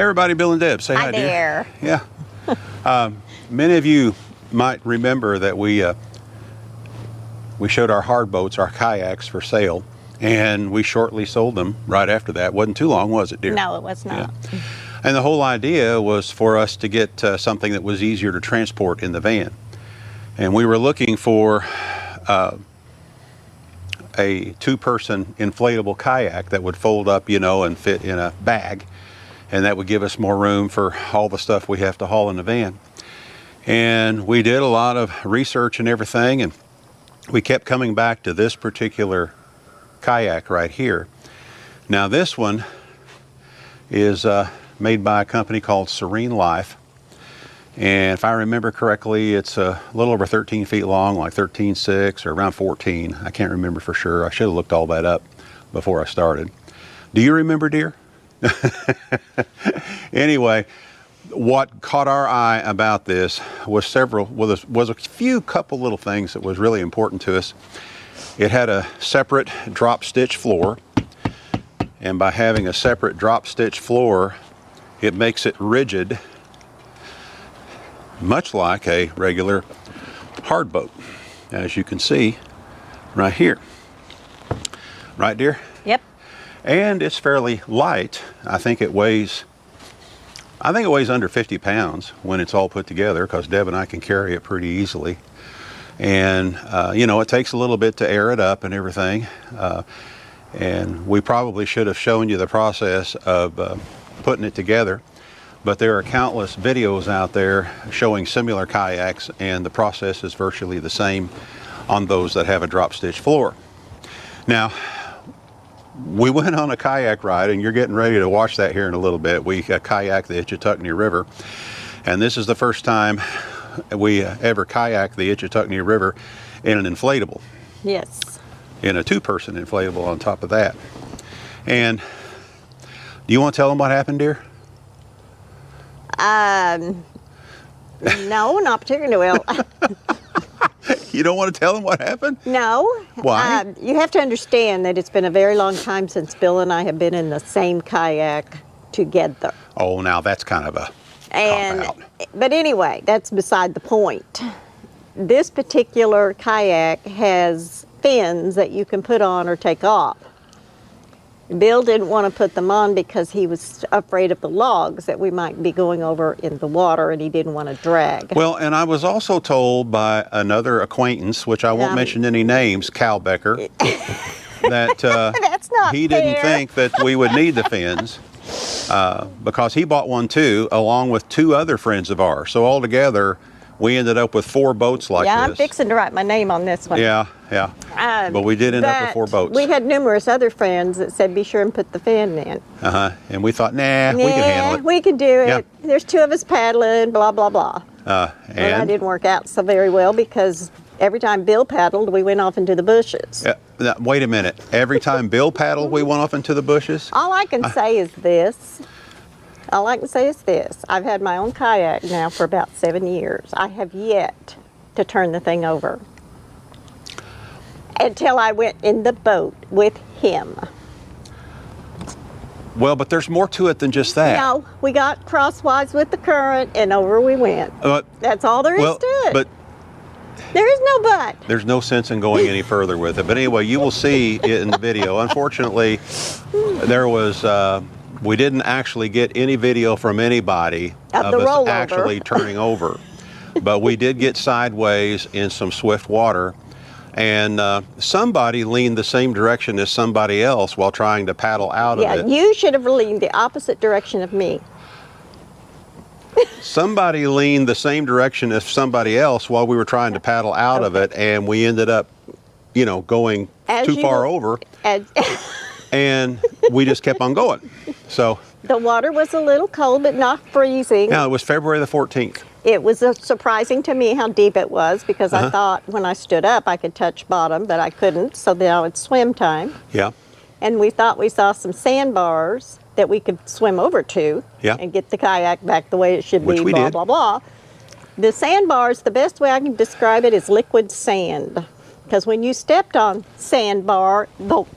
Hey everybody, Bill and Deb. Say hi, Hi dear. there. Yeah. Many of you might remember that we showed our hard boats, our kayaks, for sale, and we shortly sold them right after that. Wasn't too long, was it, dear? No, it was not. Yeah. And the whole idea was for us to get something that was easier to transport in the van. And we were looking for a two-person inflatable kayak that would fold up, you know, and fit in a bag. And that would give us more room for all the stuff we have to haul in the van. And we did a lot of research and everything, and we kept coming back to this particular kayak right here. Now this one is made by a company called SereneLife. And if I remember correctly, it's a little over 13 feet long, like 13.6 or around 14. I can't remember for sure. I should have looked all that up before I started. Do you remember, dear? Anyway, what caught our eye about this was a few couple little things that was really important to us. It had a separate drop stitch floor, and by having a separate drop stitch floor, it makes it rigid, much like a regular hard boat, as you can see right here. Right, dear? Yep. And it's fairly light. I think it weighs under 50 pounds when it's all put together, because Deb and I can carry it pretty easily. And you know, it takes a little bit to air it up and everything. And we probably should have shown you the process of putting it together, but there are countless videos out there showing similar kayaks, and the process is virtually the same on those that have a drop stitch floor. Now, we went on a kayak ride, and you're getting ready to watch that here in a little bit. We kayaked the Itchituckney River, and this is the first time we ever kayaked the Itchituckney River in an inflatable. Yes. In a two-person inflatable on top of that. And do you want to tell them what happened, dear? No, not particularly well. You don't want to tell them what happened? No. Why? You have to understand that it's been a very long time since Bill and I have been in the same kayak together. Oh, now that's kind of a cop-out. But anyway, that's beside the point. This particular kayak has fins that you can put on or take off. Bill didn't want to put them on because he was afraid of the logs that we might be going over in the water, and he didn't want to drag. Well, and I was also told by another acquaintance, which I won't mention any names, Cal Becker, that That's not he fair. didn't think that we would need the fins because he bought one too, along with two other friends of ours. So altogether, we ended up with 4 boats like Yeah, this. I'm fixing to write my name on this one. Yeah. But we did end up with 4 boats. We had numerous other friends that said, be sure and put the fin in. And we thought, nah, we can handle it. We could do it. Yeah. There's 2 of us paddling, blah, blah, blah. Well, that didn't work out so very well, because every time Bill paddled, we went off into the bushes. Now, wait a minute. Every time Bill paddled, we went off into the bushes? All I can say is this. I've had my own kayak now for about 7 years. I have yet to turn the thing over until I went in the boat with him. Well, but there's more to it than just that. No, we got crosswise with the current, and over we went. That's all there is to it. But there is no but. there's no sense in going any further with it. But anyway, you will see it in the video. Unfortunately, there was... we didn't actually get any video from anybody of us actually turning over. But we did get sideways in some swift water, and somebody leaned the same direction as somebody else while trying to paddle out of it. Yeah, you should have leaned the opposite direction of me. Somebody leaned the same direction as somebody else while we were trying to paddle out of it, and we ended up, you know, going too far over. And we just kept on going. So the water was a little cold, but not freezing. Yeah, it was February the 14th. It was surprising to me how deep it was, because I thought when I stood up I could touch bottom, but I couldn't, so now it's swim time. Yeah. And we thought we saw some sandbars that we could swim over to and get the kayak back the way it should be, blah, blah, blah. The sandbars, the best way I can describe it is liquid sand. Because when you stepped on sandbar,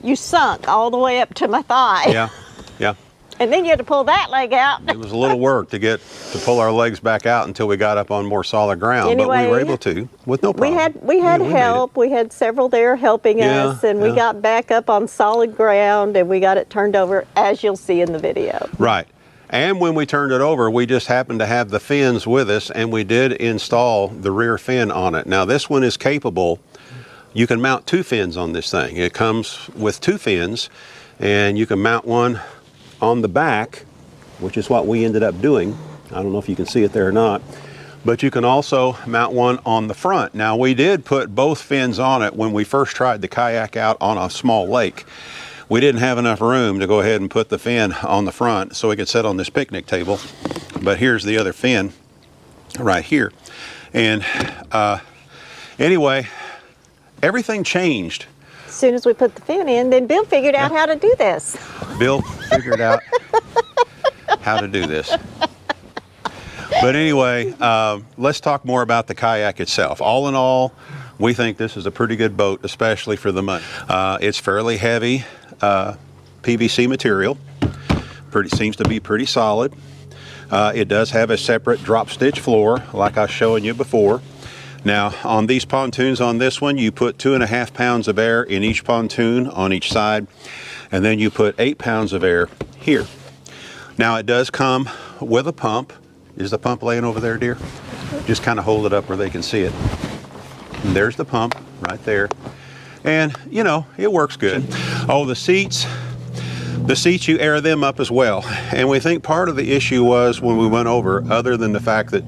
you sunk all the way up to my thigh. Yeah. And then you had to pull that leg out. It was a little work to pull our legs back out until we got up on more solid ground, but we were able to with no problem. We had help. We had several there helping us, and we got back up on solid ground, and we got it turned over, as you'll see in the video. Right. And when we turned it over, we just happened to have the fins with us, and we did install the rear fin on it. Now this one is capable. You can mount 2 fins on this thing. It comes with 2 fins, and you can mount one on the back, which is what we ended up doing. I don't know if you can see it there or not, but you can also mount one on the front. Now we did put both fins on it when we first tried the kayak out on a small lake. We didn't have enough room to go ahead and put the fin on the front so we could sit on this picnic table, but here's the other fin right here. And anyway, everything changed. As soon as we put the fin in, then Bill figured out how to do this. Bill figured out how to do this. But anyway, let's talk more about the kayak itself. All in all, we think this is a pretty good boat, especially for the money. It's fairly heavy PVC material. Seems to be pretty solid. It does have a separate drop stitch floor, like I was showing you before. Now, on these pontoons on this one, you put 2.5 pounds of air in each pontoon on each side, and then you put 8 pounds of air here. Now, it does come with a pump. Is the pump laying over there, dear? Just kind of hold it up where they can see it. And there's the pump right there. And, you know, it works good. Oh, the seats, you air them up as well. And we think part of the issue was when we went over, other than the fact that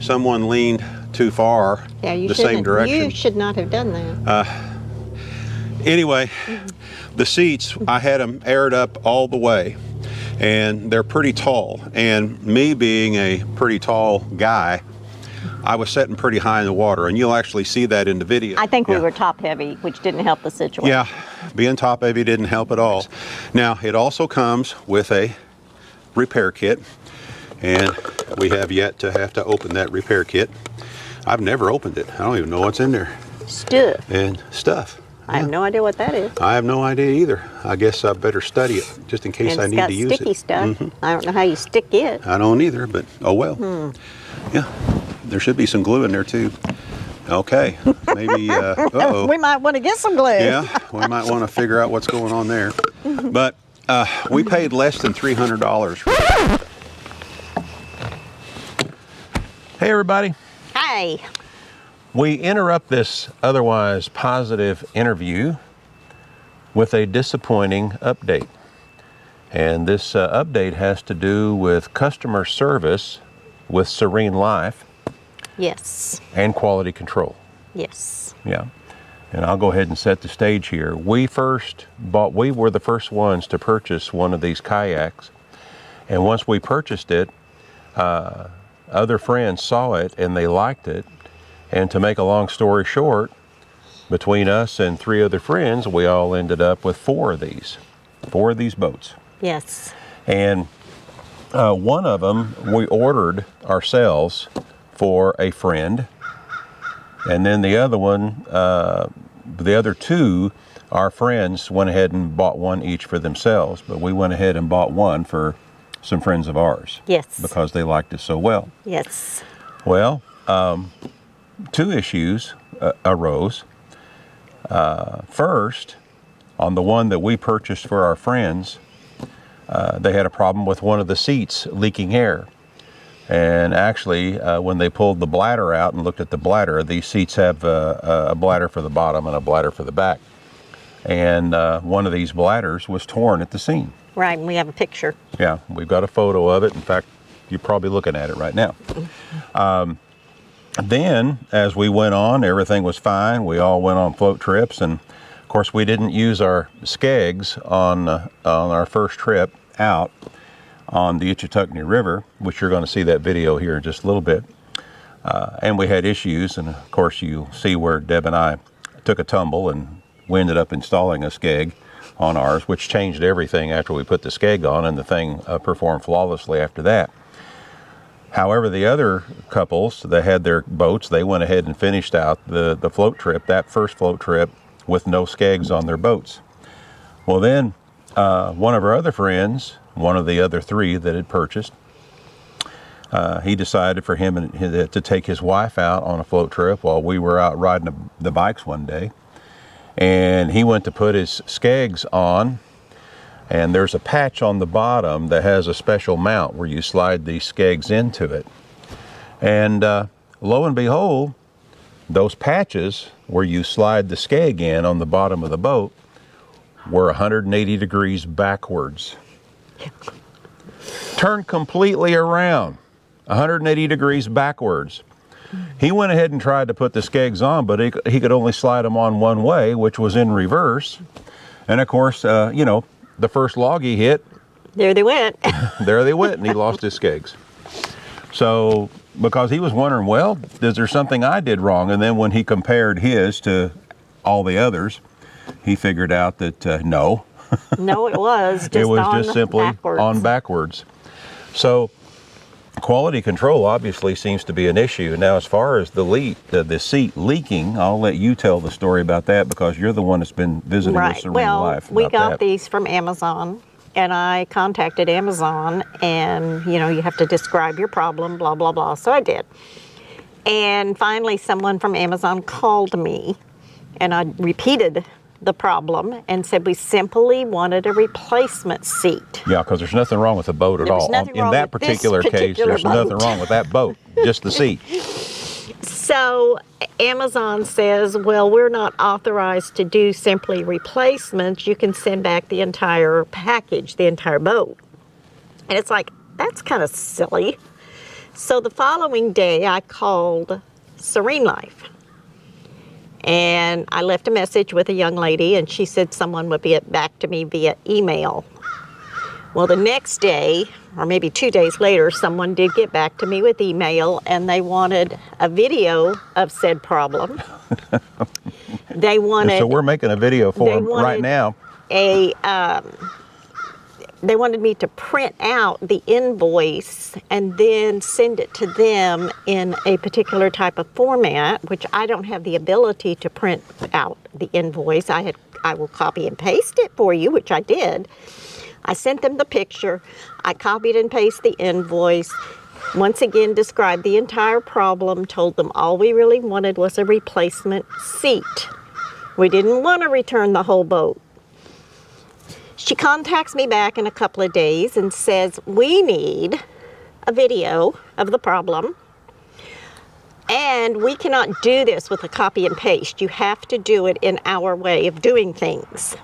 someone leaned too far the same direction. You should not have done that. Anyway, the seats, I had them aired up all the way, and they're pretty tall. And me being a pretty tall guy, I was sitting pretty high in the water, and you'll actually see that in the video. I think we were top heavy, which didn't help the situation. Yeah, being top heavy didn't help at all. Now, it also comes with a repair kit, and we have yet to have to open that repair kit. I've never opened it. I don't even know what's in there. Stuff. And stuff. I have no idea what that is. I have no idea either. I guess I better study it just in case I need to use it. It's got sticky stuff. I don't know how you stick it. I don't either, but oh well. Yeah, there should be some glue in there too. Okay, maybe, uh-oh. We might want to get some glue. Yeah, we might want to figure out what's going on there. But we paid less than $300. Hey everybody. Hi. We interrupt this otherwise positive interview with a disappointing update. And this update has to do with customer service with SereneLife. Yes. And quality control. Yes. Yeah. And I'll go ahead and set the stage here. We were the first ones to purchase one of these kayaks. And once we purchased it, other friends saw it and they liked it. And to make a long story short, between us and 3 other friends, we all ended up with 4 of these boats. Yes. And one of them we ordered ourselves for a friend. And then the other one, the other 2, our friends went ahead and bought one each for themselves. But we went ahead and bought one for some friends of ours. Yes. Because they liked it so well. Yes. Well, 2 issues arose. First, on the one that we purchased for our friends, they had a problem with one of the seats leaking air. And actually, when they pulled the bladder out and looked at the bladder, these seats have a bladder for the bottom and a bladder for the back. And one of these bladders was torn at the seam. Right, and we have a picture. Yeah, we've got a photo of it. In fact, you're probably looking at it right now. Then, as we went on, everything was fine. We all went on float trips, and of course, we didn't use our skegs on our first trip out on the Ichetuckney River, which you're going to see that video here in just a little bit. And we had issues, and of course, you'll see where Deb and I took a tumble, and we ended up installing a skeg on ours, which changed everything after we put the skeg on, and the thing performed flawlessly after that. However, the other couples that had their boats, they went ahead and finished out the float trip, that first float trip, with no skegs on their boats. Well then, one of our other friends one of the other 3 that had purchased. He decided for him to take his wife out on a float trip while we were out riding the bikes one day. And he went to put his skegs on, and there's a patch on the bottom that has a special mount where you slide these skegs into it. And lo and behold, those patches where you slide the skeg in on the bottom of the boat were 180 degrees backwards. Turned completely around, 180 degrees backwards. He went ahead and tried to put the skegs on, but he could only slide them on one way, which was in reverse. And of course, you know, the first log he hit, there they went. there they went, and he lost his skegs. So, because he was wondering, well, is there something I did wrong? And then when he compared his to all the others, he figured out that no. No, it was just it was just simply backwards. on backwards. So, quality control obviously seems to be an issue. Now, as far as the seat leaking, I'll let you tell the story about that because you're the one that's been visiting with SereneLife. Well, we got that. these from Amazon, and I contacted Amazon, and you know, you have to describe your problem, blah, blah, blah. So I did. And finally, someone from Amazon called me, and I repeated the problem and said we simply wanted a replacement seat. Yeah, because there's nothing wrong with the boat at There was all. nothing In wrong that with this particular case, particular there's boat. nothing wrong with that boat, just the seat. So Amazon says, well, we're not authorized to do simply replacements. You can send back the entire package, the entire boat. And it's like, that's kind of silly. So the following day, I called SereneLife. And I left a message with a young lady, and she said someone would get back to me via email. Well, the next day, or maybe 2 days later, someone did get back to me with email, and they wanted a video of said problem. They wanted. So we're making a video for them right now. They wanted me to print out the invoice and then send it to them in a particular type of format, which I don't have the ability to print out the invoice. I will copy and paste it for you, which I did. I sent them the picture. I copied and pasted the invoice. Once again, described the entire problem, told them all we really wanted was a replacement seat. We didn't want to return the whole boat. She contacts me back in a couple of days and says, we need a video of the problem, and we cannot do this with a copy and paste. You have to do it in our way of doing things.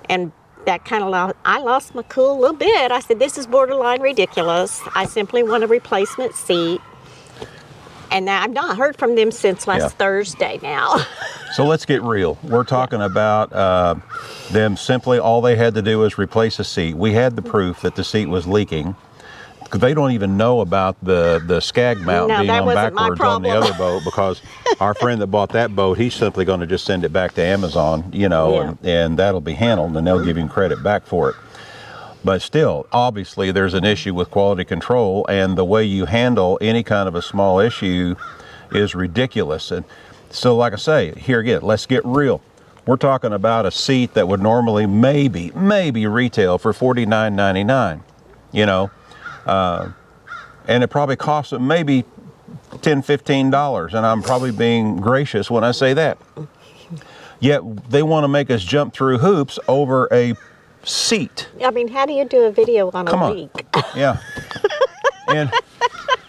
And that kind of I lost my cool a little bit. I said, this is borderline ridiculous. I simply want a replacement seat. And now I've not heard from them since last Thursday now. So let's get real. We're talking about them simply, all they had to do was replace a seat. We had the proof that the seat was leaking, because they don't even know about the skag mount being on backwards on the other boat, because our friend that bought that boat, he's simply going to just send it back to Amazon, you know, and that'll be handled, and they'll give him credit back for it. But still, obviously, there's an issue with quality control, and the way you handle any kind of a small issue is ridiculous. And so, like I say, here again, let's get real. We're talking about a seat that would normally maybe retail for $49.99, you know, and it probably costs them maybe $10, $15, and I'm probably being gracious when I say that. Yet they want to make us jump through hoops over a seat. I mean, how do you do a video on a leak? Yeah. And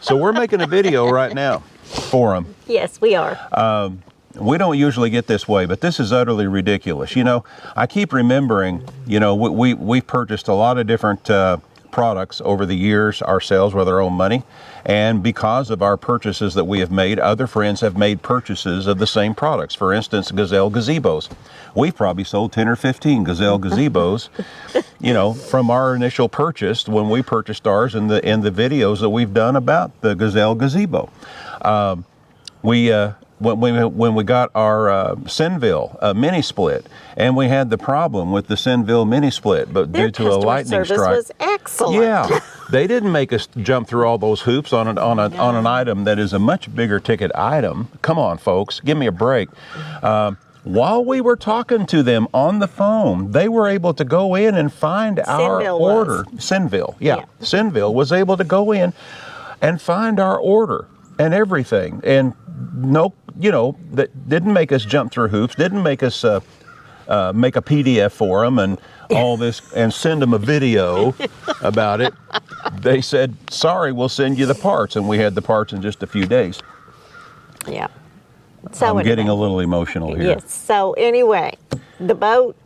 so we're making a video right now for them. Yes, we are. We don't usually get this way, but this is utterly ridiculous. You know, I keep remembering, you know, we've purchased a lot of different products over the years ourselves with our own money. And because of our purchases that we have made, other friends have made purchases of the same products. For instance, Gazelle gazebos. We've probably sold 10 or 15 Gazelle gazebos, you know, from our initial purchase when we purchased ours in the videos that we've done about the Gazelle gazebo. When we got our Senville mini split, and we had the problem with the Senville mini split, but due to a lightning strike, was excellent. Yeah, they didn't make us jump through all those hoops on an item that is a much bigger ticket item. Come on, folks, give me a break. while we were talking to them on the phone, they were able to go in and find our order. Sinville, yeah. Sinville was able to go in and find our order and everything. And no, you know, that didn't make us jump through hoops, didn't make us make a PDF for them and all this and send them a video about it. They said, sorry, we'll send you the parts. And we had the parts in just a few days. Yeah. So I'm getting a little emotional here. Yes. So anyway, the boat,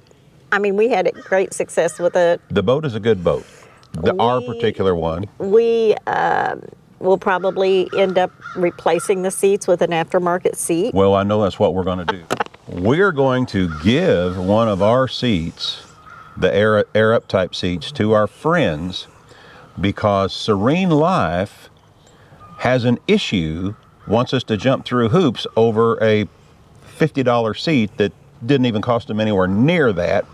I mean, we had great success with it. The boat is a good boat. Our particular one. We will probably end up replacing the seats with an aftermarket seat. Well, I know that's what we're going to do. We're going to give one of our seats, the air up type seats, to our friends because SereneLife has an issue, wants us to jump through hoops over a $50 seat that didn't even cost them anywhere near that.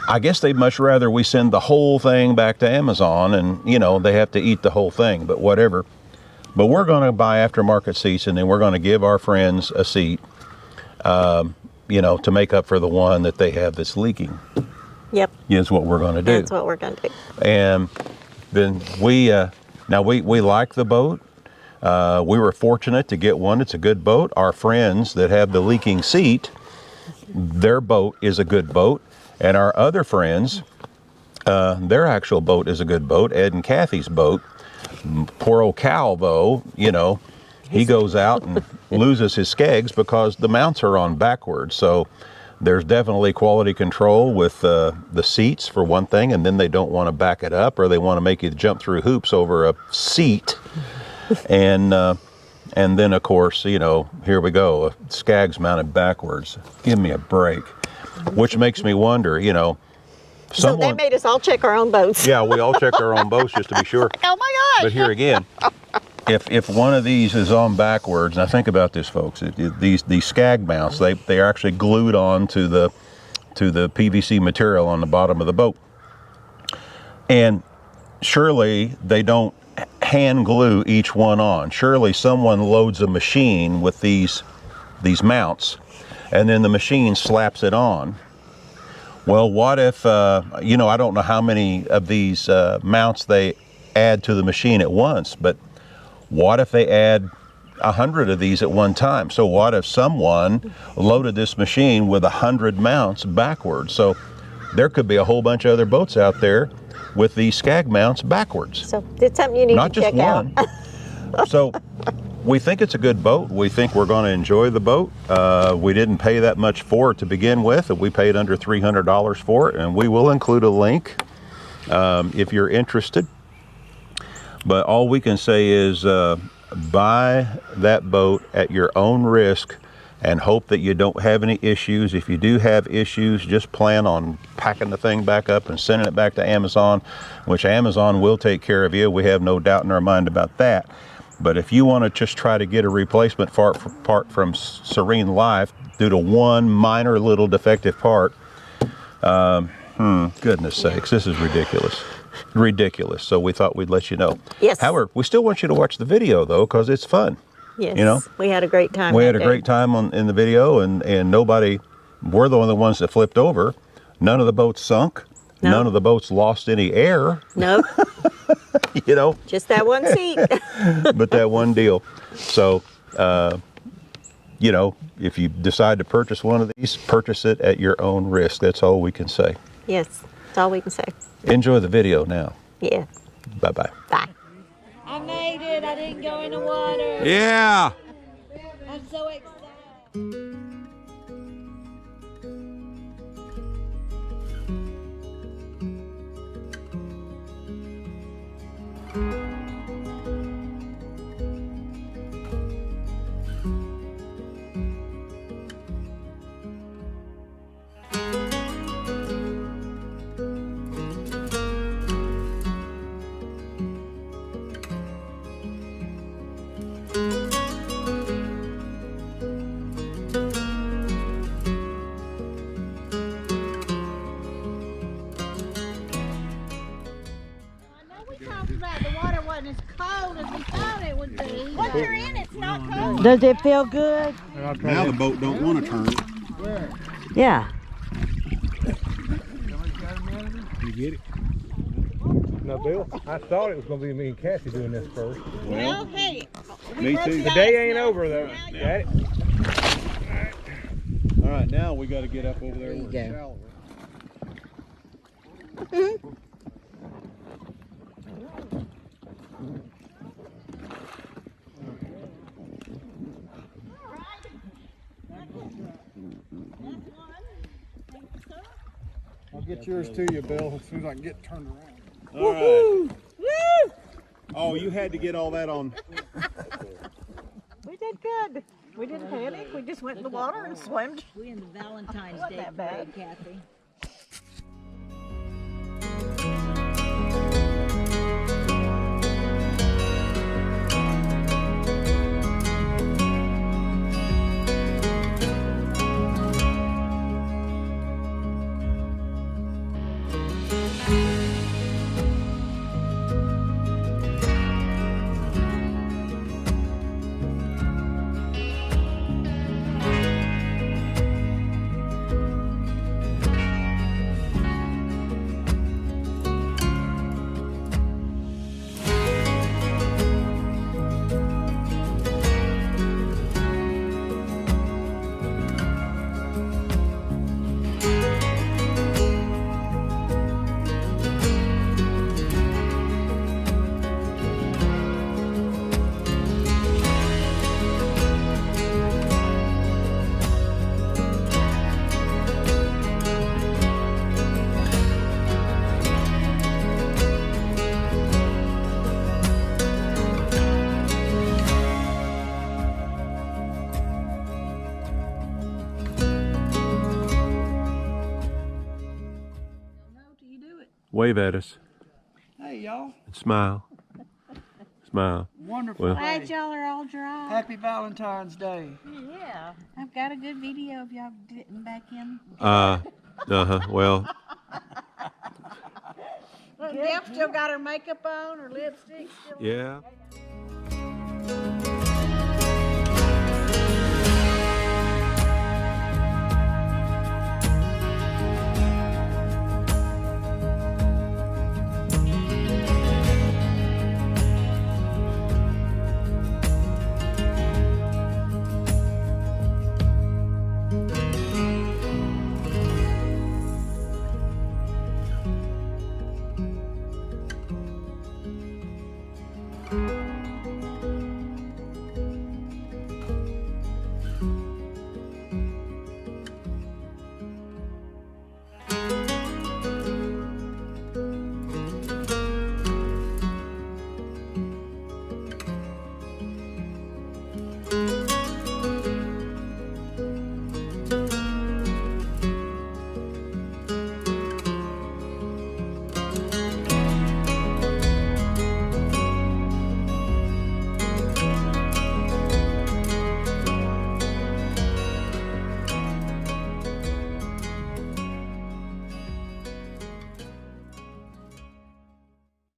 I guess they'd much rather we send the whole thing back to Amazon and, you know, they have to eat the whole thing, but whatever. But we're going to buy aftermarket seats and then we're going to give our friends a seat, you know, to make up for the one that they have that's leaking. Yep. Is what we're going to do. That's what we're going to do. And then we like the boat. We were fortunate to get one. It's a good boat. Our friends that have the leaking seat, their boat is a good boat. And our other friends, their actual boat is a good boat, Ed and Kathy's boat. Poor old Cal, though, you know, he goes out and loses his skegs because the mounts are on backwards. So there's definitely quality control with the seats for one thing, and then they don't want to back it up or they want to make you jump through hoops over a seat. And then, of course, you know, here we go, skegs mounted backwards. Give me a break. Which makes me wonder, you know, so they made us all check our own boats. Yeah, we all checked our own boats just to be sure. Oh my gosh! But here again, if one of these is on backwards, now think about this, folks. These skag mounts, they are actually glued on to the PVC material on the bottom of the boat, and surely they don't hand glue each one on. Surely someone loads a machine with these mounts, and then the machine slaps it on. Well, what if, you know, I don't know how many of these mounts they add to the machine at once, but what if they add 100 of these at one time? So what if someone loaded this machine with 100 mounts backwards? So there could be a whole bunch of other boats out there with these skag mounts backwards. So it's something you need Not to just check one. out. So we think it's a good boat. We think we're going to enjoy the boat. We didn't pay that much for it to begin with. We paid under $300 for it, and we will include a link if you're interested. But all we can say is buy that boat at your own risk and hope that you don't have any issues. If you do have issues, just plan on packing the thing back up and sending it back to Amazon, which Amazon will take care of you. We have no doubt in our mind about that. But if you want to just try to get a replacement part from SereneLife due to one minor little defective part, goodness sakes, this is ridiculous. Ridiculous. So we thought we'd let you know. Yes. However, we still want you to watch the video, though, because it's fun. Yes. You know? We had a great time. We had a great time in the video, and nobody, we're the only ones that flipped over. None of the boats sunk. No. None of the boats lost any air. Nope. You know? Just that one seat. But that one deal. So, you know, if you decide to purchase one of these, purchase it at your own risk. That's all we can say. Yes. That's all we can say. Enjoy the video now. Yeah. Bye-bye. Bye. I made it. I didn't go in the water. Yeah. I'm so excited. As cold as we thought it would be. Once you're in, it's not cold. Does it feel good? Now the boat don't want to turn. Where? Yeah. Somebody's got a manager? You get it? No, Bill, I thought it was going to be me and Cassie doing this first. Well, hey, Me too. The day ain't over, though. Got it? All right, now we got to get up over there. There you where it's go. shallower. I'll get yours to you, Bill, as soon as I can get turned around. All right. Woo! Oh, you had to get all that on. we did good. We didn't panic. We just went in the water and swam. We in the Valentine's Wasn't Day that bad. parade, Kathy. Wave at us Hey, y'all. and smile. Smile. Wonderful Well- day. Glad y'all are all dry. Happy Valentine's Day. Yeah. I've got a good video of y'all getting back in. Well, Deb still got her makeup on, her lipstick still on. yeah. Thank you.